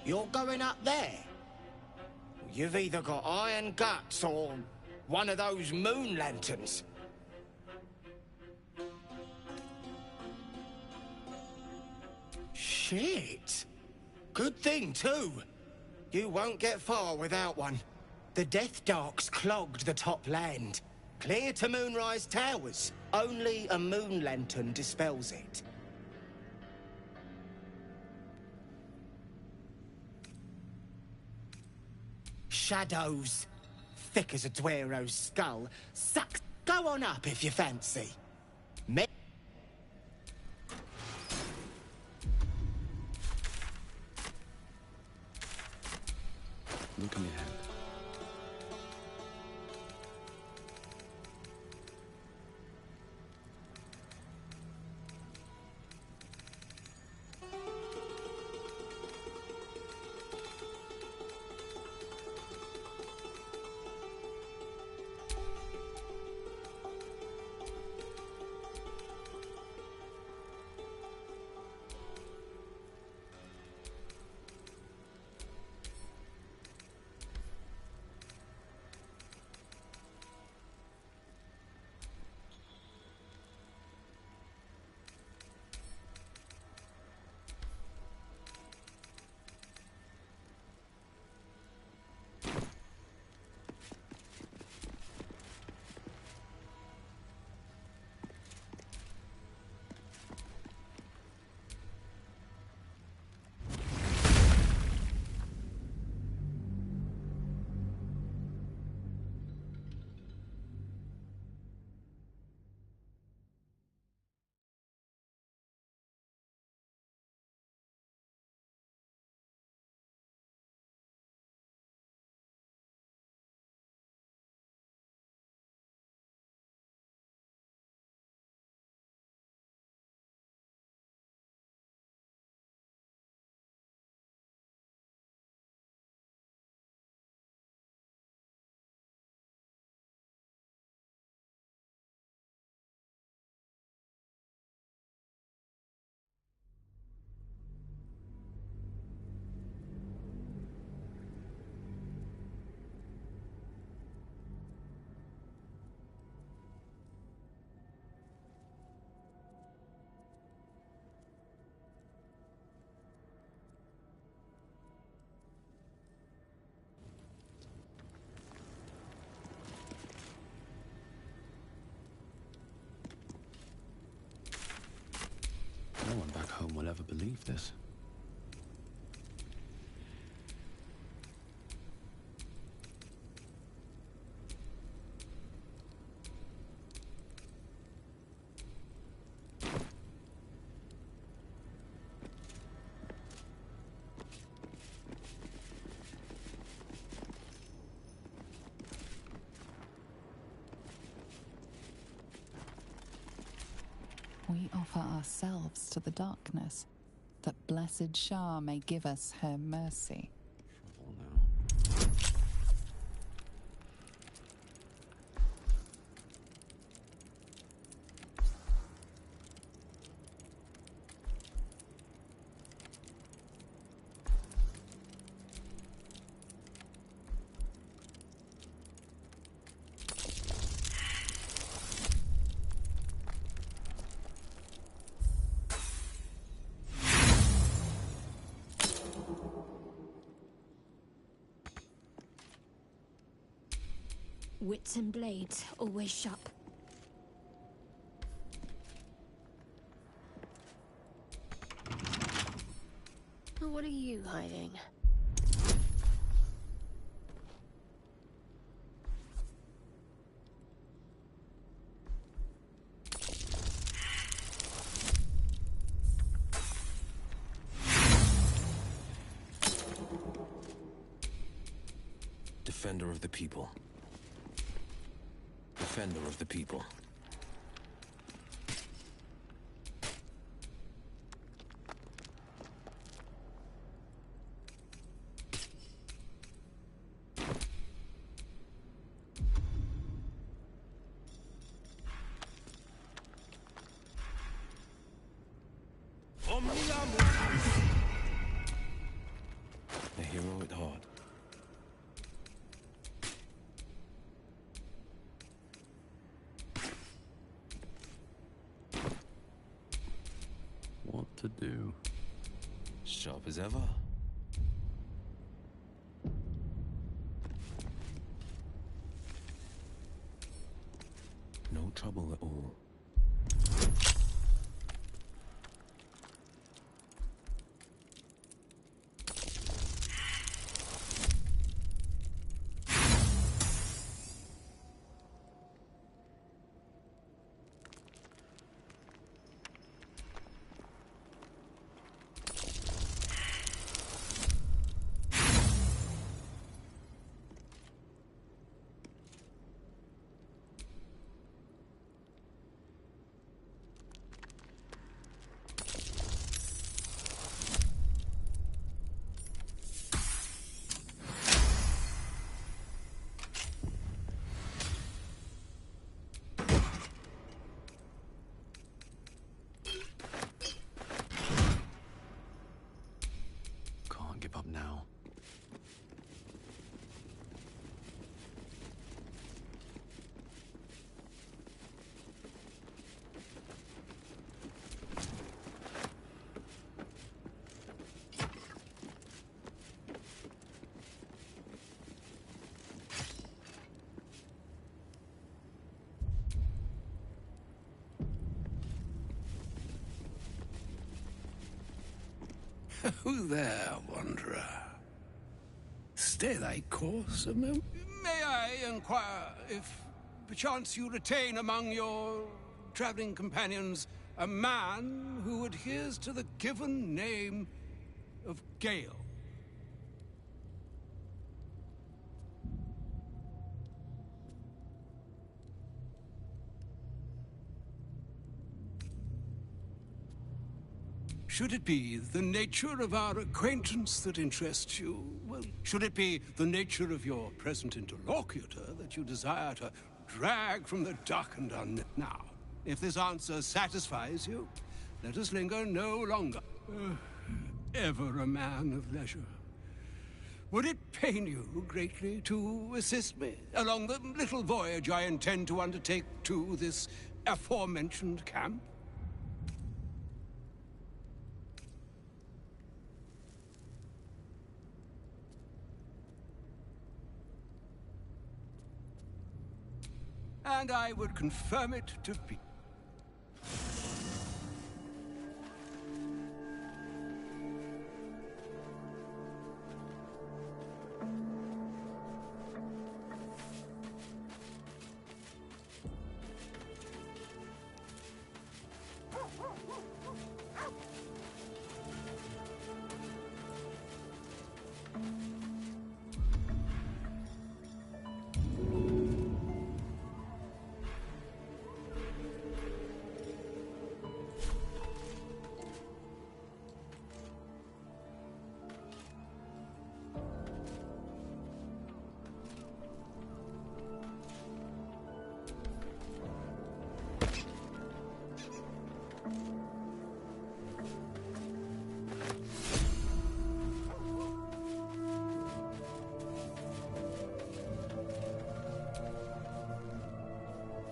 You're going up there? You've either got iron guts or one of those moon lanterns. Shit. Good thing, too. You won't get far without one. The Death Dark's clogged the top land. Clear to Moonrise Towers. Only a moon lantern dispels it. Shadows. Thick as a Dwero's skull. Sucks. Go on up if you fancy. Look in your head. No one back home will ever believe this. We offer ourselves to the darkness, that blessed Shah may give us her mercy. Trouble now. Wits and blades, always sharp. What are you hiding? Defender of the people. Defender of the people. sharp as ever. No trouble at all. Can't give up now. Who there, wanderer? Stay thy course a moment. May I inquire if, perchance, you retain among your traveling companions a man who adheres to the given name of Gale? Should it be the nature of our acquaintance that interests you? Well, should it be the nature of your present interlocutor that you desire to drag from the darkened unknown? Now, if this answer satisfies you, let us linger no longer. Ever a man of leisure. Would it pain you greatly to assist me along the little voyage I intend to undertake to this aforementioned camp? And I would confirm it to be.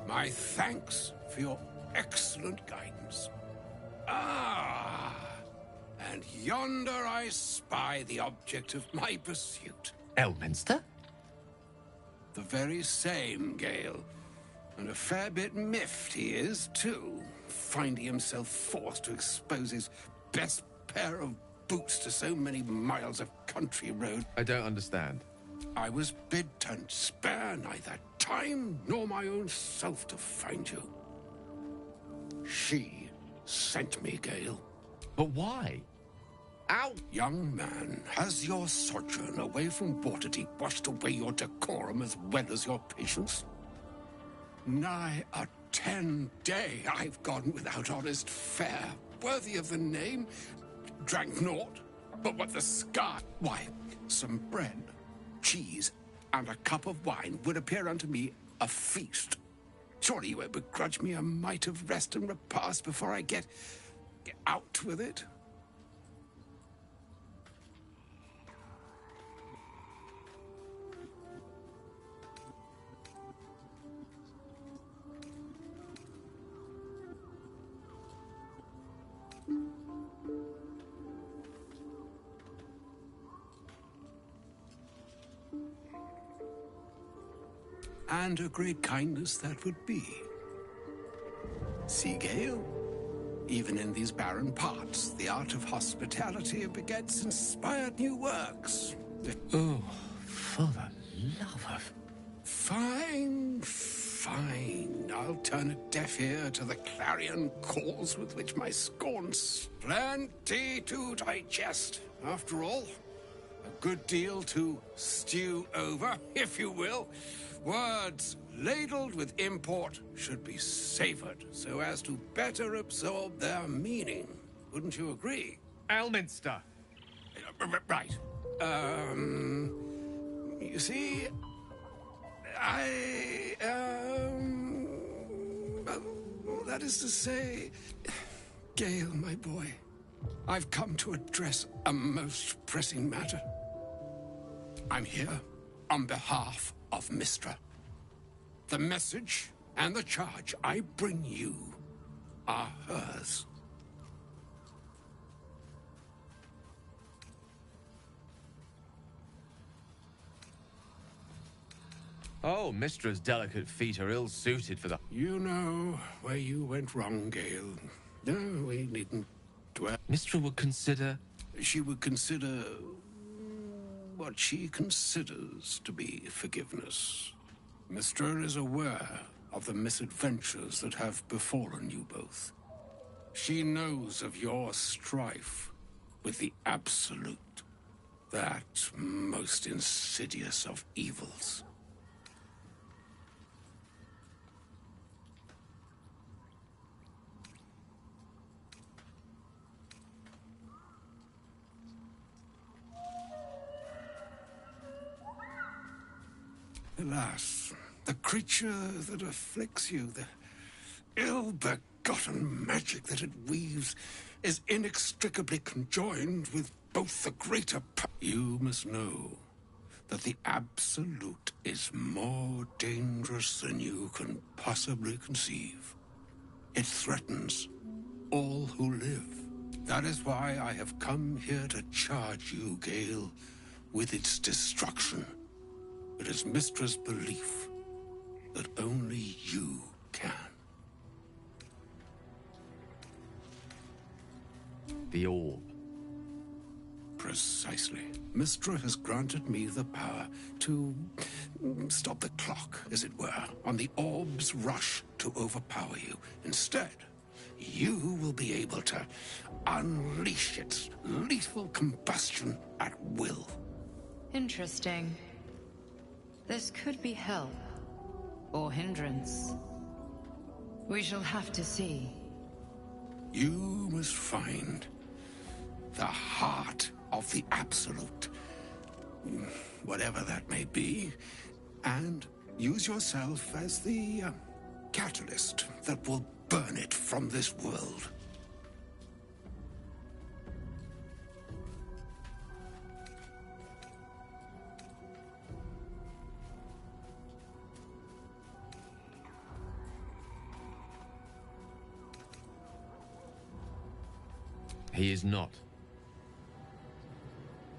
My thanks for your excellent guidance. Ah, and yonder I spy the object of my pursuit. Elminster? The very same, Gale. And a fair bit miffed he is, too, finding himself forced to expose his best pair of boots to so many miles of country road. I don't understand. I was bid to spare neither time nor my own self to find you. She sent me, Gale. But why? Ow! Young man, has your sojourn away from Waterdeep washed away your decorum as well as your patience? Nigh a 10-day I've gone without honest fare, worthy of the name. Drank naught, but what the sky. Why, some bread, cheese, and a cup of wine would appear unto me a feast. Surely you won't begrudge me a mite of rest and repast before I get out with it? and a great kindness that would be. See, Gale? Even in these barren parts, the art of hospitality begets inspired new works. Oh, for the love of... Fine, fine. I'll turn a deaf ear to the clarion calls with which my scorns. Plenty to digest, after all. A good deal to stew over, if you will. Words ladled with import should be savored so as to better absorb their meaning. Wouldn't you agree? Elminster. Right. You see, that is to say, Gale, my boy, I've come to address a most pressing matter. I'm here on behalf of Mystra. The message and the charge I bring you are hers. Oh, Mistra's delicate feet are ill-suited for the... You know where you went wrong, Gale. No, we needn't dwell. Mistra would consider... She would consider what she considers to be forgiveness. Mystra is aware of the misadventures that have befallen you both. She knows of your strife with the Absolute, that most insidious of evils. Alas, the creature that afflicts you, the ill-begotten magic that it weaves, is inextricably conjoined with both the greater You must know that the Absolute is more dangerous than you can possibly conceive. It threatens all who live. That is why I have come here to charge you, Gale, with its destruction. It is Mistra's belief that only you can. The orb. Precisely. Mistra has granted me the power to stop the clock, as it were, on the orb's rush to overpower you. Instead, you will be able to unleash its lethal combustion at will. Interesting. This could be help, or hindrance. We shall have to see. You must find the heart of the Absolute, whatever that may be, and use yourself as the catalyst that will burn it from this world. He is not.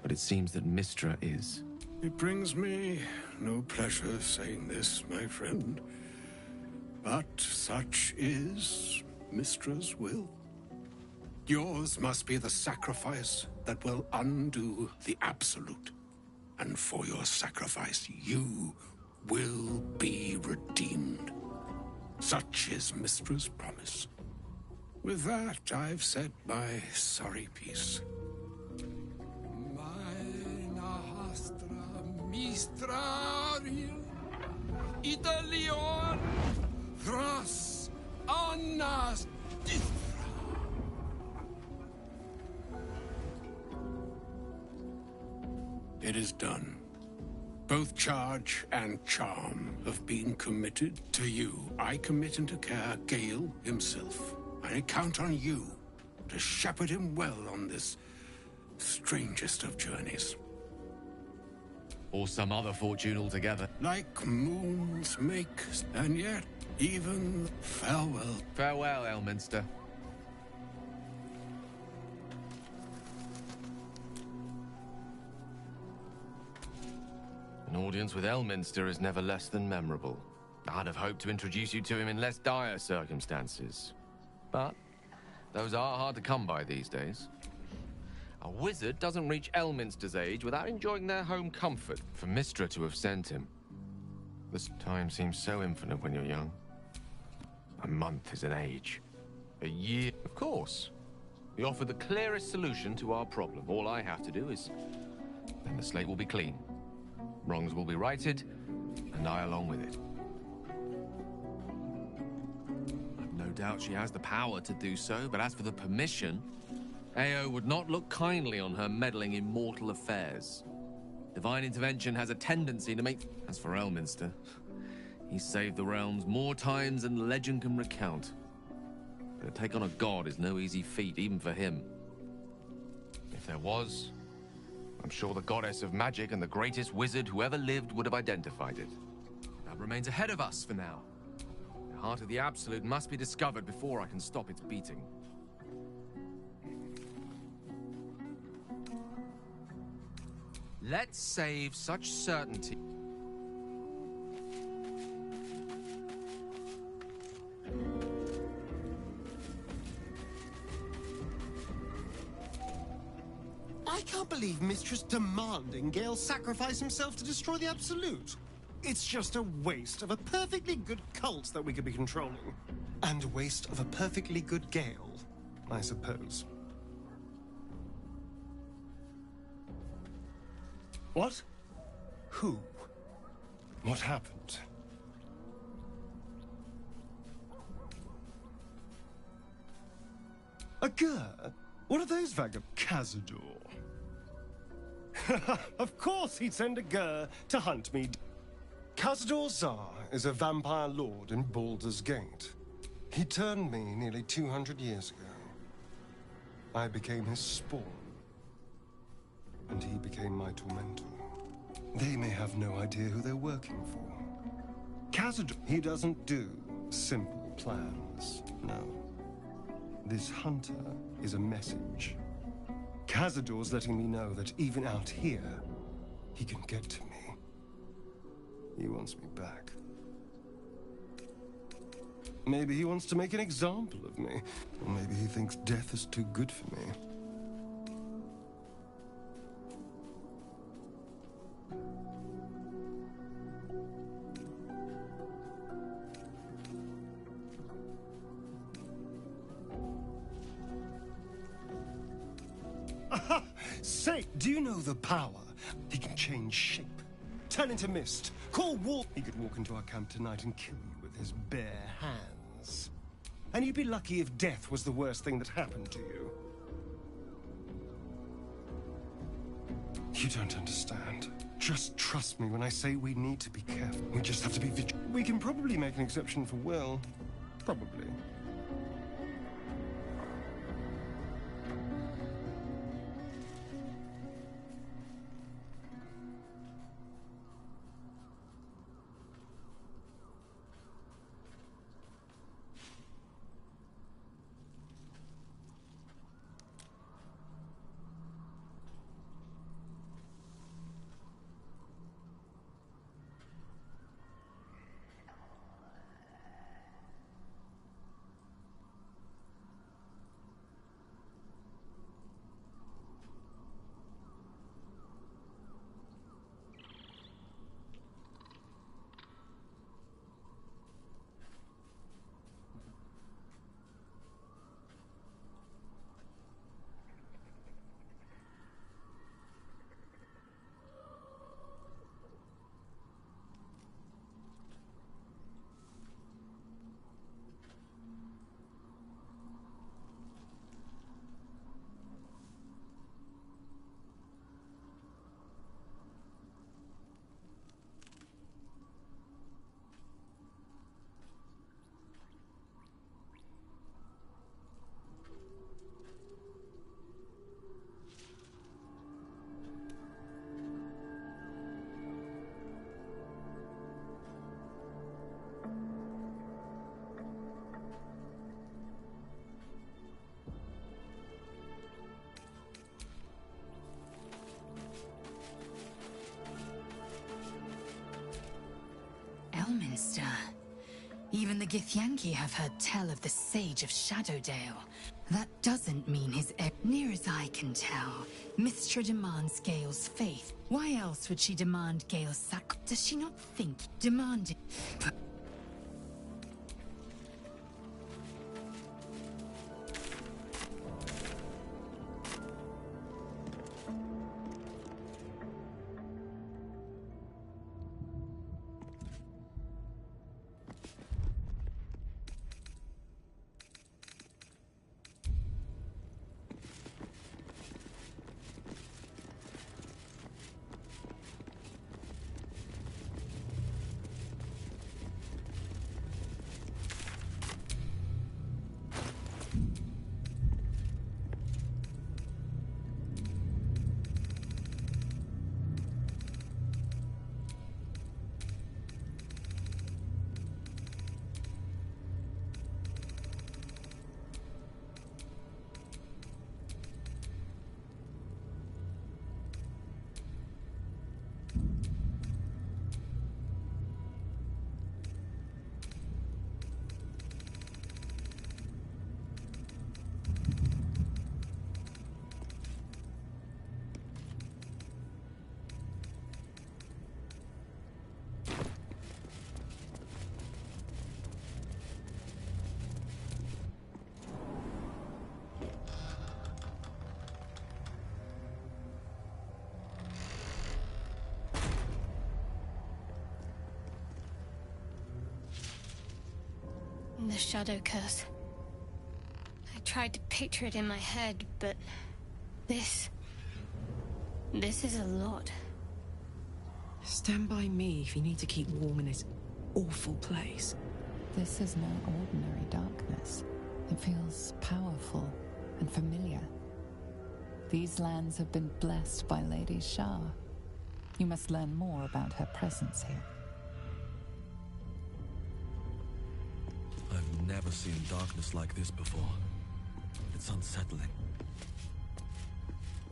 But it seems that Mistra is. It brings me no pleasure saying this, my friend. But such is Mistra's will. Yours must be the sacrifice that will undo the Absolute. And for your sacrifice, you will be redeemed. Such is Mistra's promise. With that, I've said my sorry piece. Mistrarium Italion Thras Annas It is done. Both charge and charm have been committed to you. I commit into care Gale himself. I count on you to shepherd him well on this strangest of journeys. Or some other fortune altogether. Like moons make, and yet even farewell. Farewell, Elminster. An audience with Elminster is never less than memorable. I'd have hoped to introduce you to him in less dire circumstances. But those are hard to come by these days. A wizard doesn't reach Elminster's age without enjoying their home comfort. For Mystra to have sent him. This time seems so infinite when you're young. A month is an age. A year, of course. We offer the clearest solution to our problem. All I have to do is... then the slate will be clean. Wrongs will be righted, and I along with it. I've no doubt she has the power to do so, but as for the permission, Ao would not look kindly on her meddling in mortal affairs. Divine intervention has a tendency to make... As for Elminster, he's saved the realms more times than legend can recount. But to take on a god is no easy feat, even for him. If there was, I'm sure the goddess of magic and the greatest wizard who ever lived would have identified it. That remains ahead of us for now. The heart of the Absolute must be discovered before I can stop its beating. Let's save such certainty. I can't believe Mistress demanding Gale sacrifice himself to destroy the Absolute. It's just a waste of a perfectly good cult that we could be controlling. And a waste of a perfectly good Gale, I suppose. What? Who? What happened? A Gur? What are those vagabonds? Cazador. Of course he'd send a Gur to hunt me. Cazador Zar is a vampire lord in Baldurs Gate. He turned me nearly 200 years ago. I became his spawn. And he became my tormentor. They may have no idea who they're working for. Cazador, he doesn't do simple plans, no. This hunter is a message. Cazador's letting me know that even out here, he can get to me. He wants me back. Maybe he wants to make an example of me. Or maybe he thinks death is too good for me. Say, do you know the power? He can change shape, turn into mist, call wolf. He could walk into our camp tonight and kill you with his bare hands. And you'd be lucky if death was the worst thing that happened to you. You don't understand. Just trust me when I say we need to be careful. We just have to be vigilant. We can probably make an exception for Will. Probably. sinister. Even the Githyanki have heard tell of the Sage of Shadowdale. That doesn't mean his near as I can tell, Mystra demands Gale's faith. Why else would she demand Gale's sac? Does she not think demanding? The Shadow Curse. I tried to picture it in my head, but this is a lot. Stand by me if you need to keep warm in this awful place. This is no ordinary darkness. It feels powerful and familiar. These lands have been blessed by Lady Shah. You must learn more about her presence here. I've never seen darkness like this before. It's unsettling.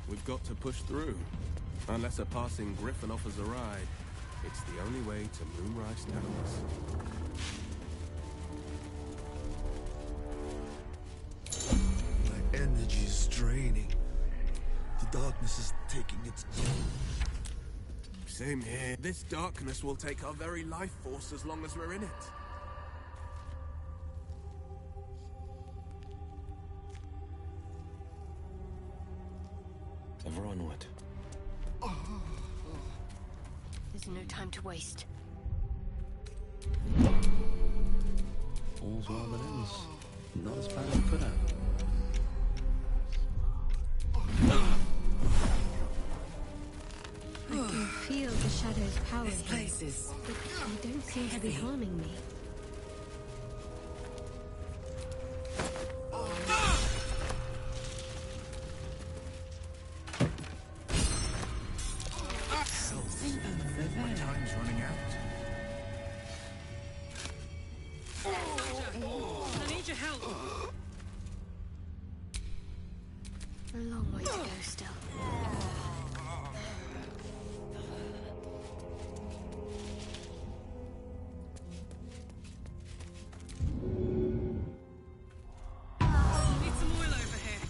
We've got to push through. Unless a passing griffin offers a ride, it's the only way to Moonrise Towers. My energy is draining. The darkness is taking its toll. Same here. This darkness will take our very life force as long as we're in it. Ever onward. There's no time to waste. All's well that ends. Not as bad as it could have. I can feel the Shadow's power This here, place is but they don't seem to be harming me. My time's running out. I need your help. A long way to go still. Need some oil over here.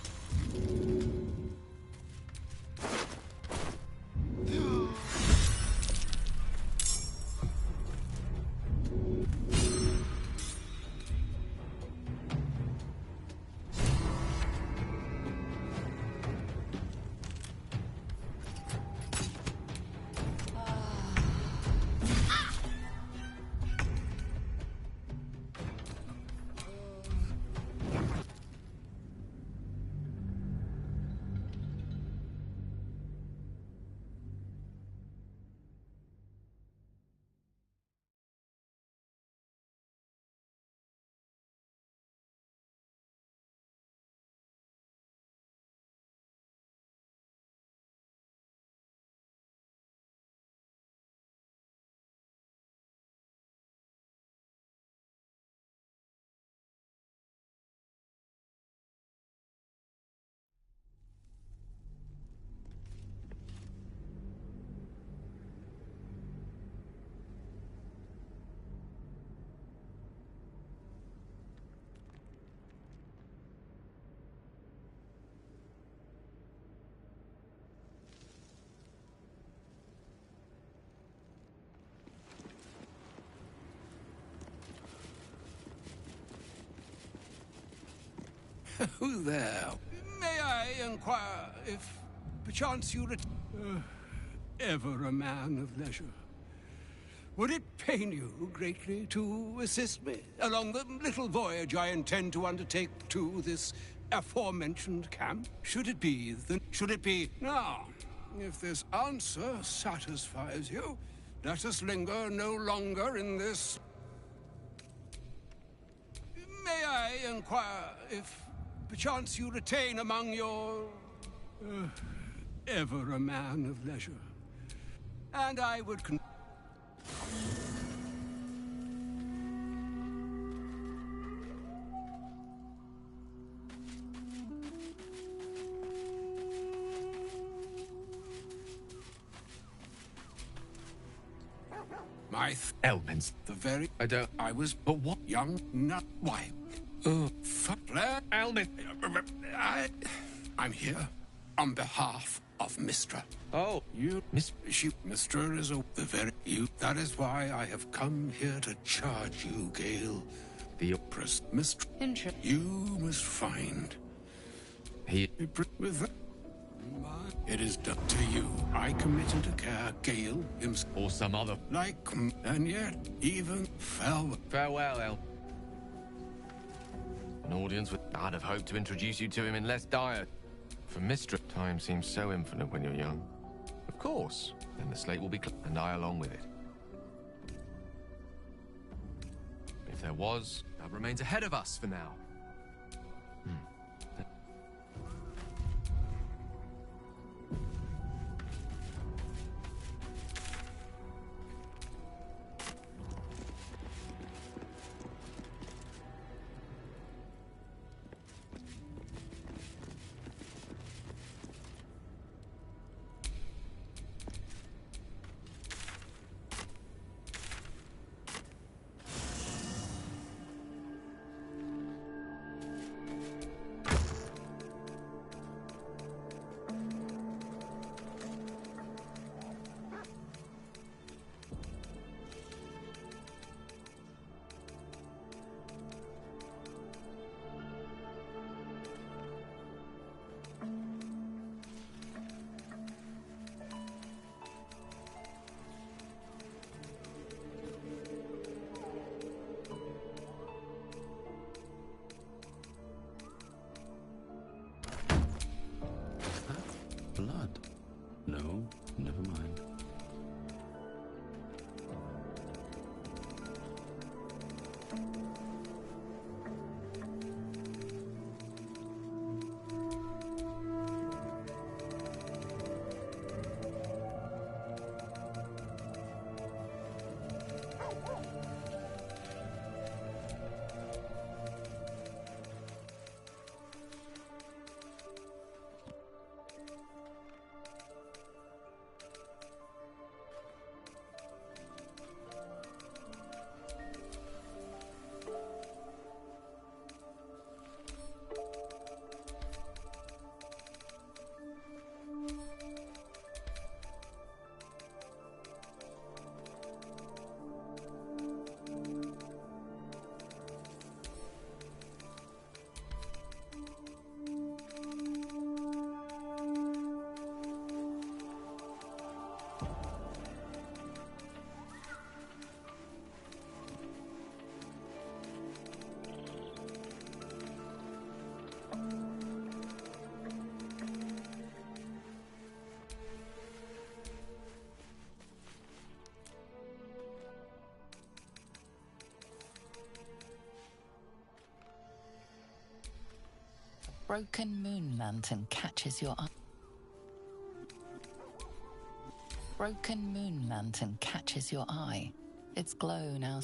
Who there? May I inquire if, perchance you ever a man of leisure? Would it pain you greatly to assist me along the little voyage I intend to undertake to this aforementioned camp? Should it be? Now, if this answer satisfies you, let us linger no longer in this. May I inquire if, perchance you retain among your... ever a man of leisure? And I would Elpins. The very... I was... But what? Young... Not... Why? Fuck... Elmin! I'm here on behalf of Mistra. Oh. Mistra is the very... You... That is why I have come here to charge you, Gale. The... Mistra... You must find... With that... It is done to you. I committed a care, Gale, himself. Or some other... And yet, even... Farewell, El. An audience with... I'd have hoped to introduce you to him in less dire. For Mistra, time seems so infinite when you're young. Of course. Then the slate will be clear, and I along with it. If there was, that remains ahead of us for now. Blood? No, never mind. Broken moon lantern catches your eye. Broken moon lantern catches your eye. Its glow now...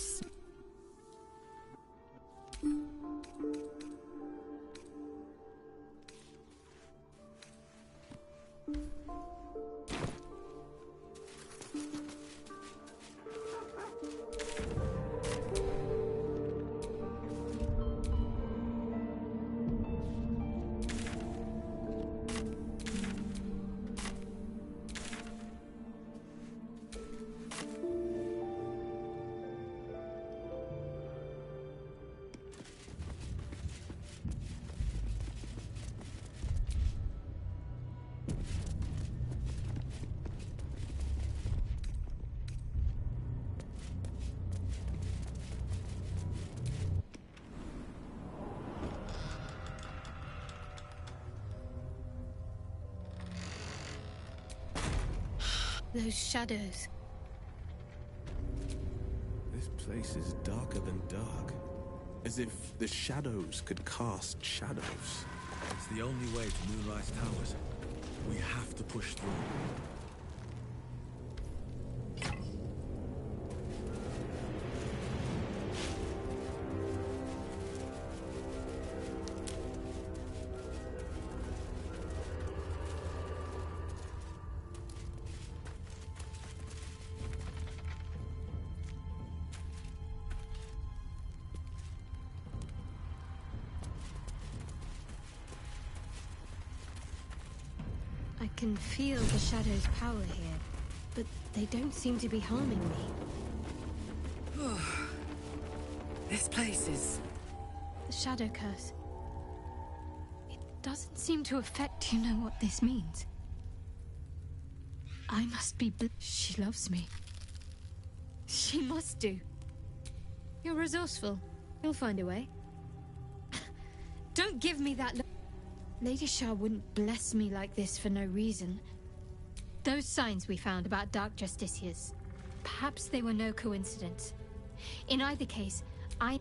Those shadows. This place is darker than dark. As if the shadows could cast shadows. It's the only way to Moonrise Towers. We have to push through. I can feel the shadow's power here, but they don't seem to be harming me. This place is... The shadow curse. It doesn't seem to affect... You know what this means? I must be... She loves me. She must do. You're resourceful. You'll find a way. Don't give me that look. Lady Shah wouldn't bless me like this for no reason. Those signs we found about Dark Justiciars, perhaps they were no coincidence. In either case, I...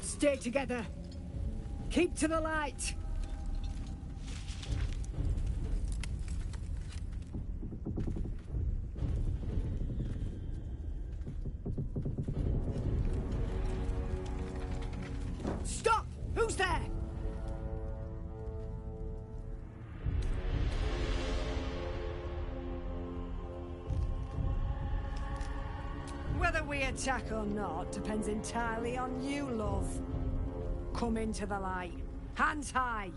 Stay together. Keep to the light. Stop! Who's there? Whether we attack or not depends entirely on you, love. Come into the light. Hands high.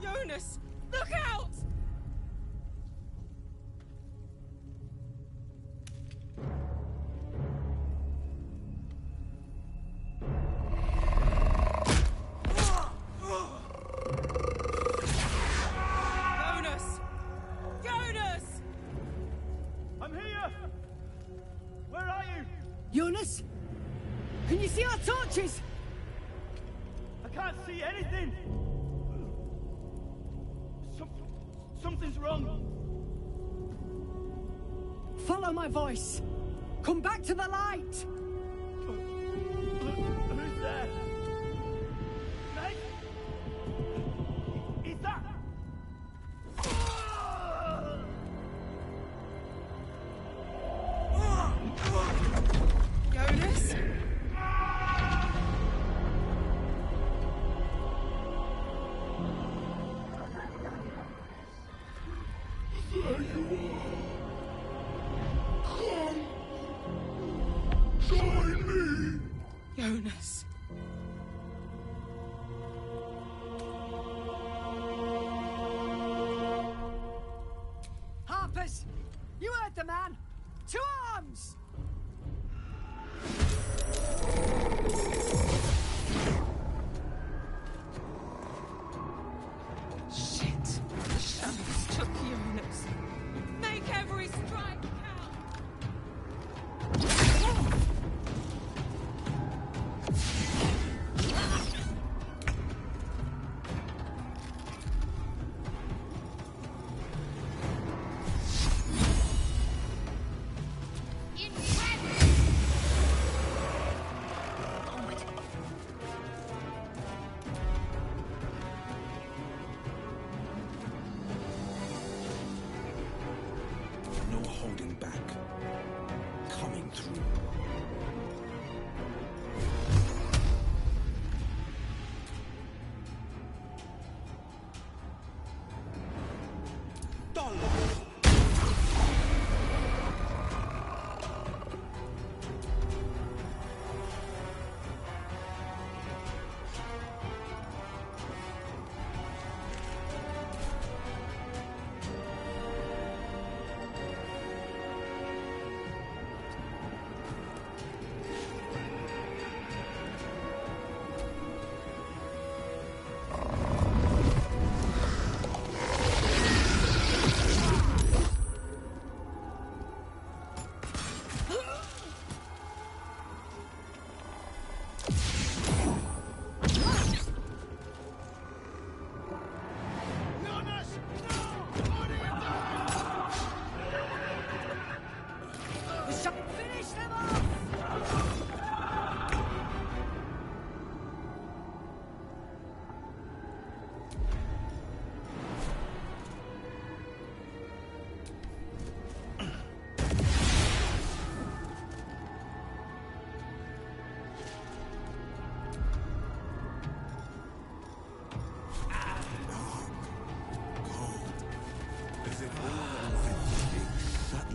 Jonas! Look out! Jonas! Jonas! I'm here! Where are you? Jonas? Can you see our torches? I can't see anything! Something's wrong. Follow my voice. Come back to the light. Who's there? Mate? Is that? Jonas? Jonas. Harpers, you heard the man. To arms! Shit. The shadows took Jonas. Make every strike count. No holding back. Coming through.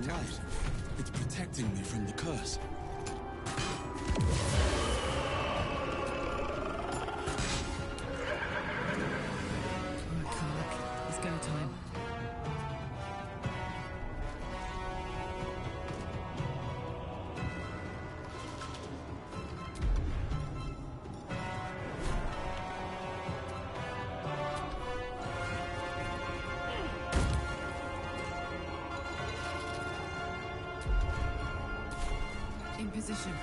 right. It's protecting me from the curse. It's go time. In position.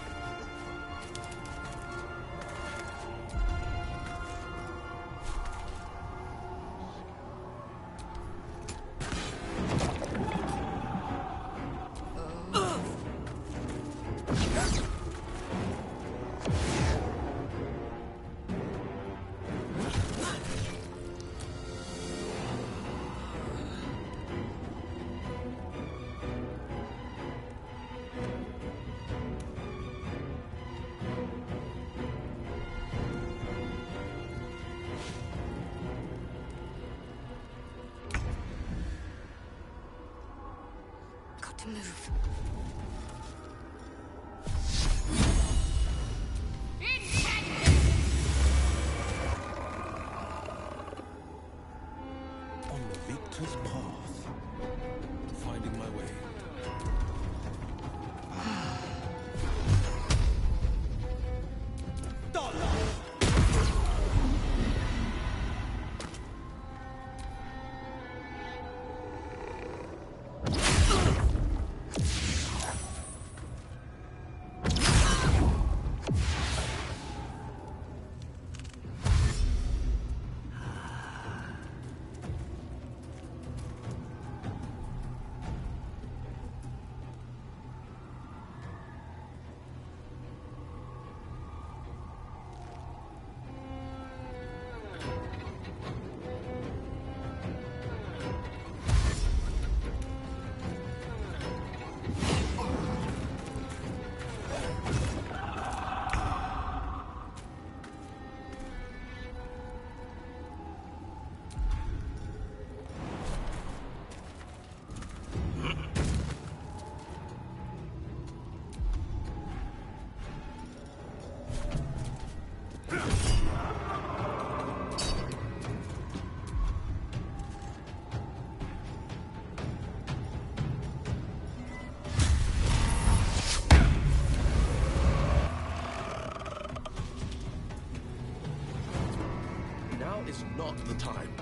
Got to move. On the victor's path. Finding my way. Now is not the time.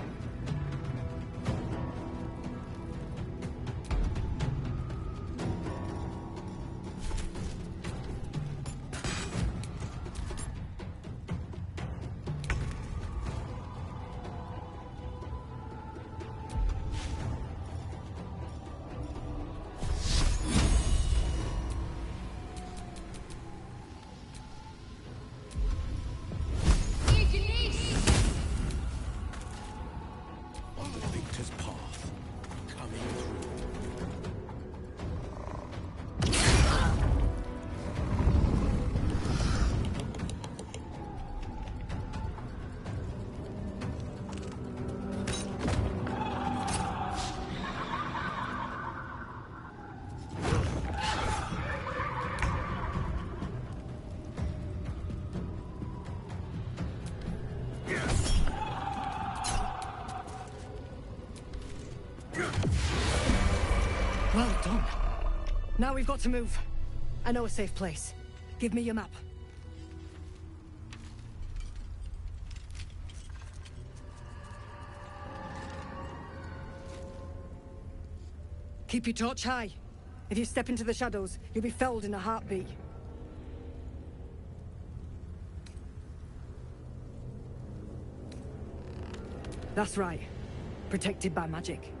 On the victor's path. Coming through. Well done. Now we've got to move. I know a safe place. Give me your map. Keep your torch high. If you step into the shadows, you'll be felled in a heartbeat. That's right. Protected by magic.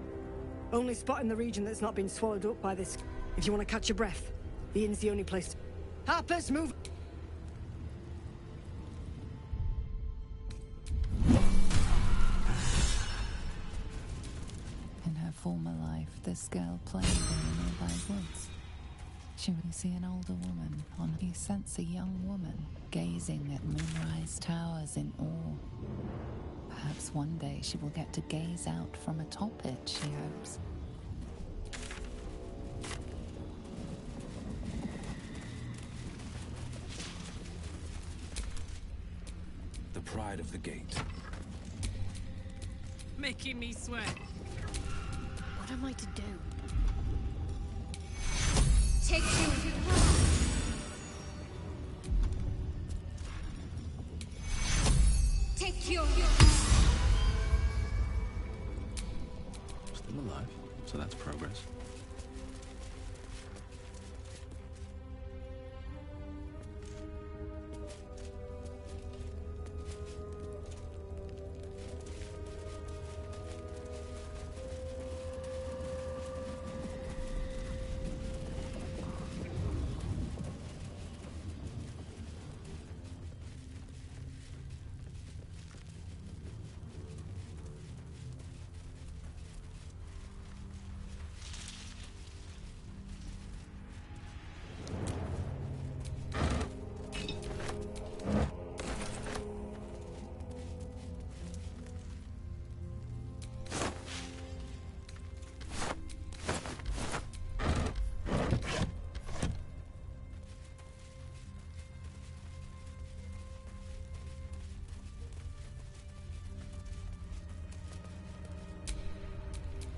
Only spot in the region that's not been swallowed up by this. If you want to catch your breath, the inn's the only place to... Harpers, move! In her former life, this girl played in the nearby woods. She would see an older woman on you sense a young woman gazing at Moonrise Towers in awe. Perhaps one day she will get to gaze out from atop it, she hopes. pride of the gate. Making me sweat. What am I to do? Take you. Take you. Still alive, so that's progress.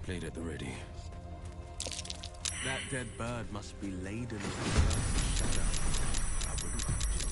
Blade at the ready. That dead bird must be laden with shadow. I wouldn't touch it.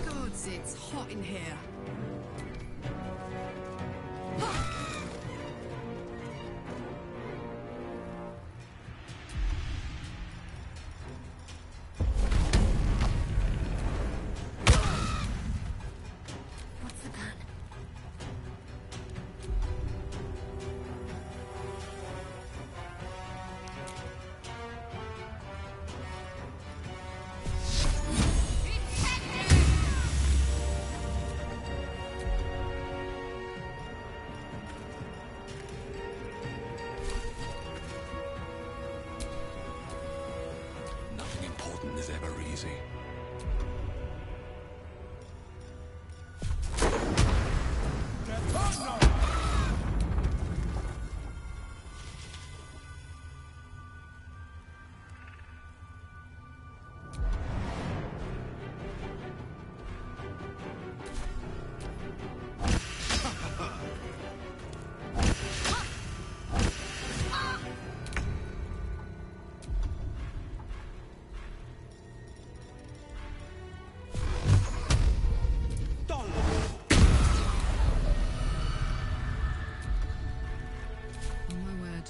Gods, it's hot in here. What's the plan? Nothing important is ever easy. On my word.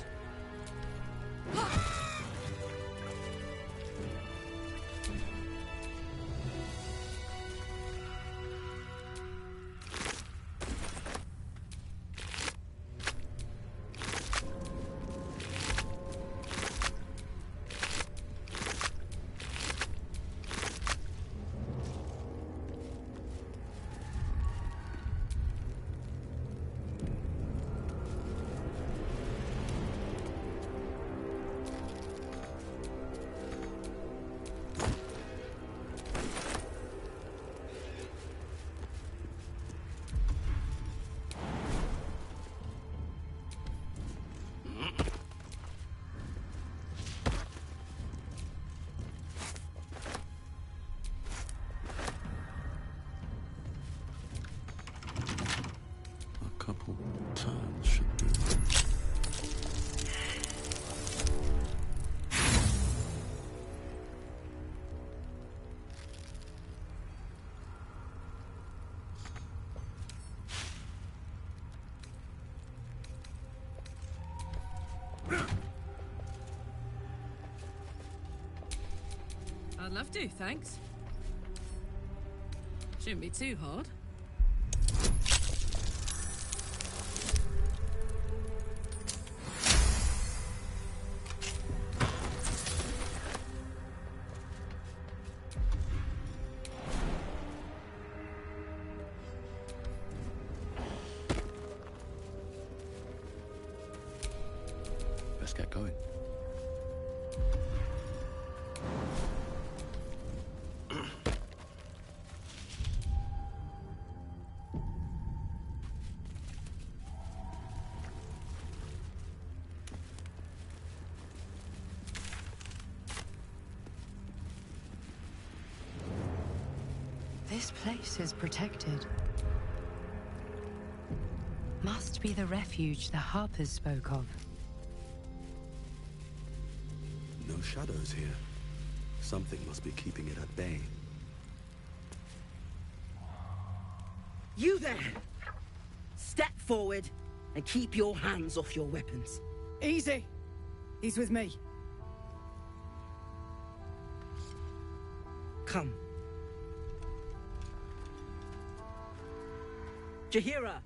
A couple turns should do. Are I'd love to, thanks. Shouldn't be too hard. Let's get going. This place is protected. Must be the refuge the Harpers spoke of. No shadows here. Something must be keeping it at bay. You there! Step forward and keep your hands off your weapons. Easy. He's with me. Come. Jahira!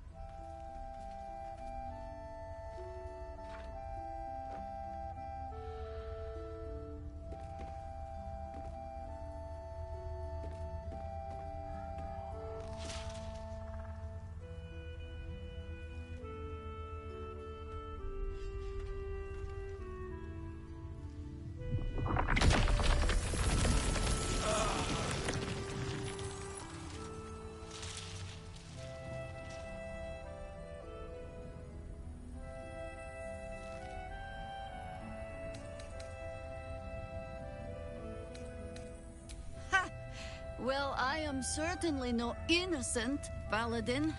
Well, I am certainly no innocent, Paladin.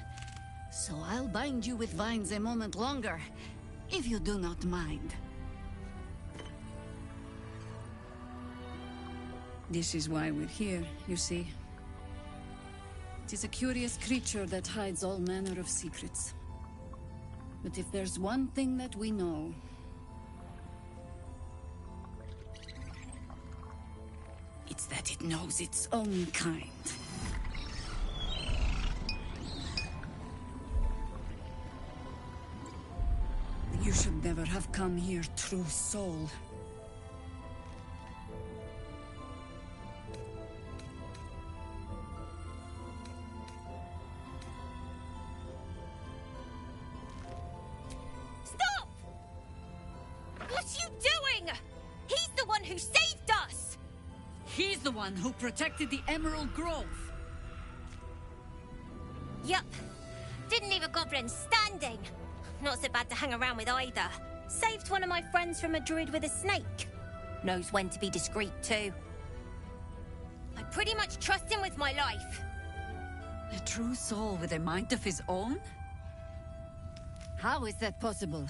So I'll bind you with vines a moment longer, if you do not mind. This is why we're here, you see. It is a curious creature that hides all manner of secrets. But if there's one thing that we know, it's that it knows its own kind. You should never have come here, true soul. Stop! What are you doing? He's the one who saved us! He's the one who protected the Emerald Grove. Yup. Didn't leave a goblin standing. Not so bad to hang around with either. Saved one of my friends from a druid with a snake. Knows when to be discreet too. I pretty much trust him with my life. A true soul with a mind of his own? How is that possible?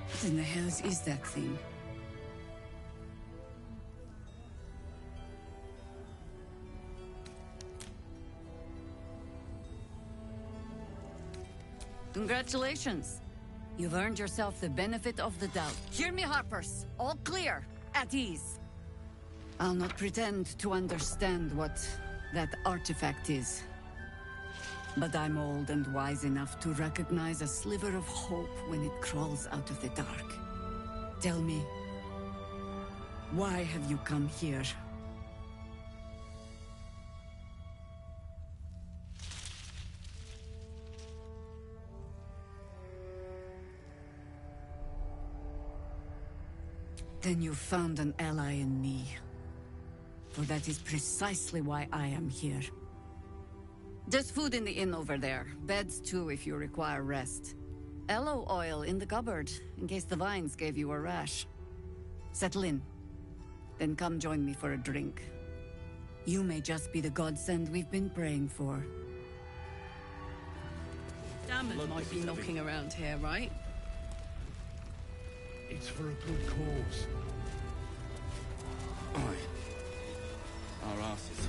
What in the hells is that thing? Congratulations. You've earned yourself the benefit of the doubt. Hear me, Harpers. All clear. At ease. I'll not pretend to understand what that artifact is. But I'm old and wise enough to recognize a sliver of hope when it crawls out of the dark. Tell me, why have you come here? Then you found an ally in me. For that is precisely why I am here. There's food in the inn over there. Beds too if you require rest. Aloe oil in the cupboard, in case the vines gave you a rash. Settle in. Then come join me for a drink. You may just be the godsend we've been praying for. Damon might be knocking around here, right? It's for a good cause. Aye. Our asses.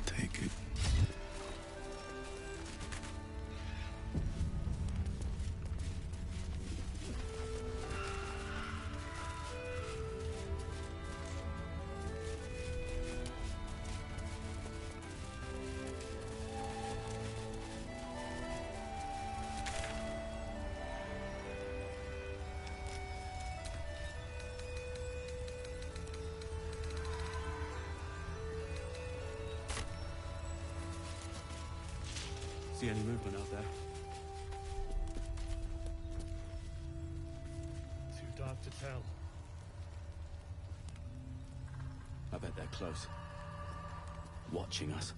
Take it. See any movement out there? Too dark to tell. I bet they're close. Watching us.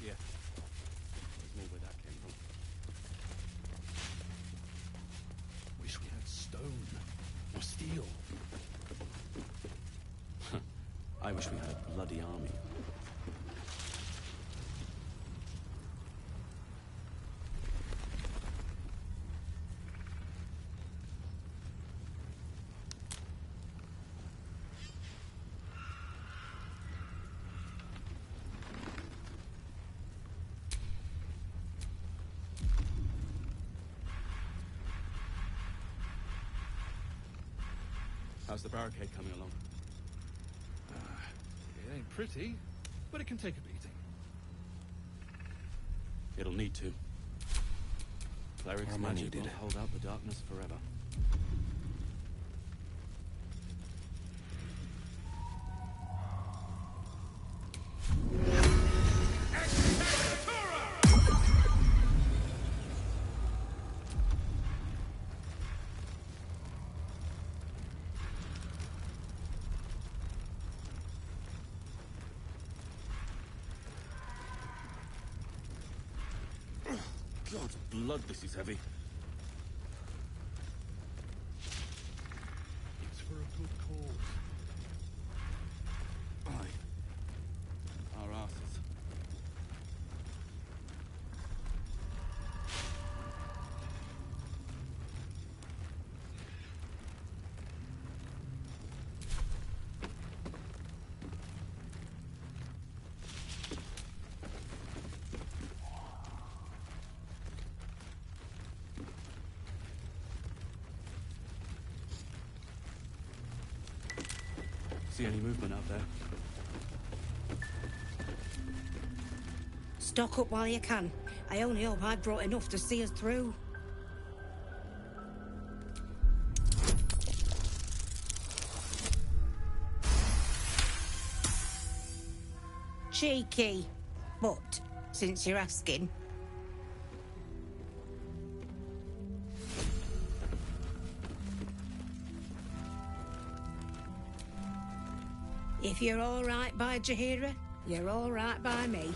Yeah. There's more where that came from. Wish we had stone or steel. I wish we had a bloody army. How's the barricade coming along? It ain't pretty, but it can take a beating. It'll need to. Cleric's Our money magic did will it. hold out the darkness forever. God's blood, this is heavy. It's for a good cause. Aye. Our asses. See any movement out there? Stock up while you can. I only hope I brought enough to see us through. Cheeky. But, since you're asking... If you're all right by Jaheira, you're all right by me.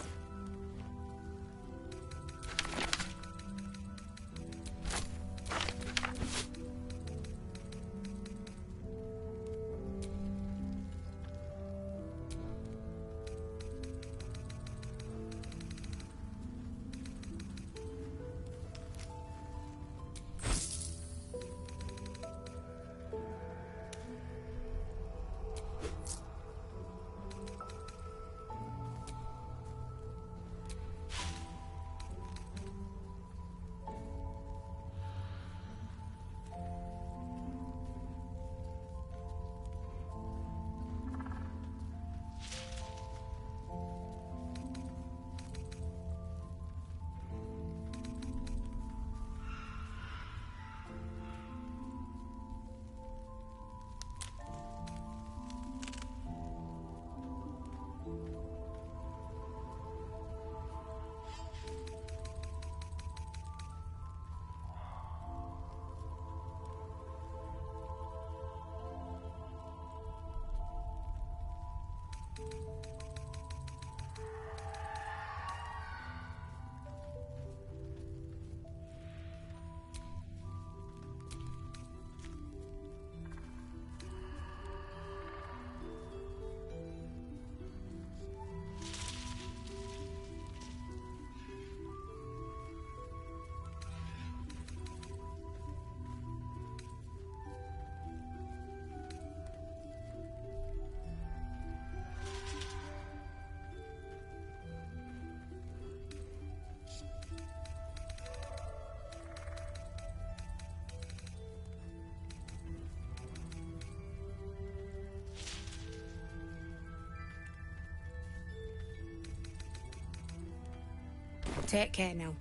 Take care now.